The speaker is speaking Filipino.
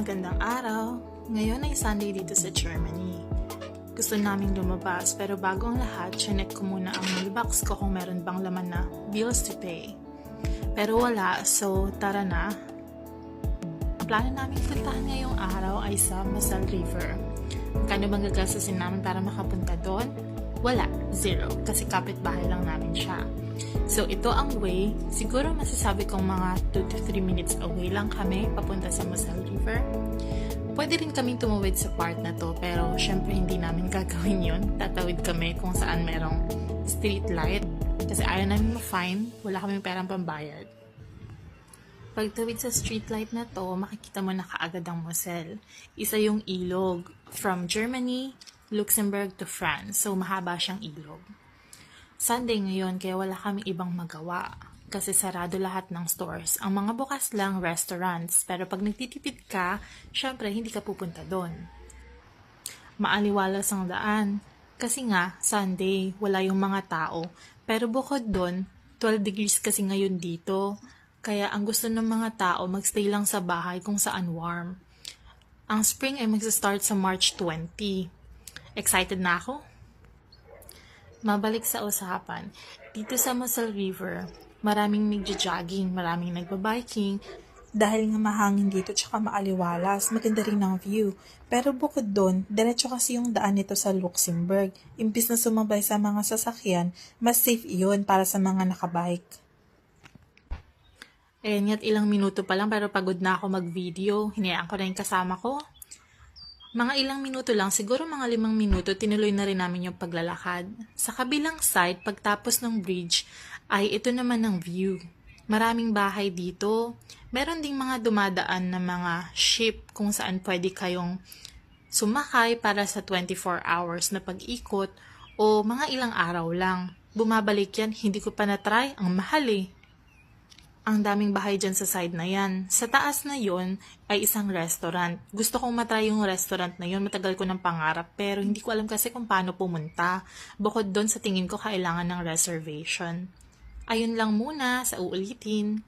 Magandang araw! Ngayon ay Sunday dito sa Germany. Gusto naming lumabas pero bago ang lahat, chinek ko muna ang mailbox ko kung meron bang laman na bills to pay. Pero wala, so tara na. Ang plano namin puntahan ngayong araw ay sa Moselle River. Kano bang gagastusin namin para makapunta doon? Wala, zero, kasi kapitbahay lang namin siya. So ito ang way, siguro masasabi kong mga 2 to 3 minutes away lang kami papunta sa Moselle River. Pwede rin kaming tumawid sa part na to pero syempre hindi namin gagawin yun. Tatawid kami kung saan merong street light kasi ayaw namin ma-fine, wala kaming perang pambayad. Pagtawid sa street light na to, makikita mo na kaagad ang Moselle. Isa yung ilog from Germany, Luxembourg to France, so mahaba siyang ilog. Sunday ngayon kaya wala kaming ibang magawa kasi sarado lahat ng stores. Ang mga bukas lang restaurants pero pag nagtitipid ka, syempre hindi ka pupunta doon. Maaliwalas ang daan kasi nga Sunday wala yung mga tao pero bukod doon 12 degrees kasi ngayon dito kaya ang gusto ng mga tao magstay lang sa bahay kung saan warm. Ang spring ay magsa-start sa March 20. Excited na ako? Mabalik sa usapan, dito sa Moselle River, maraming nagja-jogging, maraming nagba-biking, dahil nga mahangin dito tsaka maaliwalas, maganda rin ang view. Pero bukod doon, diretso kasi yung daan nito sa Luxembourg. Imbis na sumabay sa mga sasakyan, mas safe iyon para sa mga nakabike. Nga't ilang minuto pa lang pero pagod na ako mag-video, hinayaan ko na yung kasama ko. Mga ilang minuto lang, siguro mga 5 minuto, tinuloy na rin namin yung paglalakad. Sa kabilang side, pagtapos ng bridge, ay ito naman ang view. Maraming bahay dito. Meron ding mga dumadaan na mga ship kung saan pwede kayong sumakay para sa 24 hours na pag-ikot o mga ilang araw lang. Bumabalik yan, hindi ko pa na-try, ang mahal eh. Ang daming bahay dyan sa side na yan. Sa taas na yon ay isang restaurant. Gusto kong matry yung restaurant na yon. Matagal ko ng pangarap pero hindi ko alam kasi kung paano pumunta. Bukod doon sa tingin ko kailangan ng reservation. Ayun lang muna sa uulitin.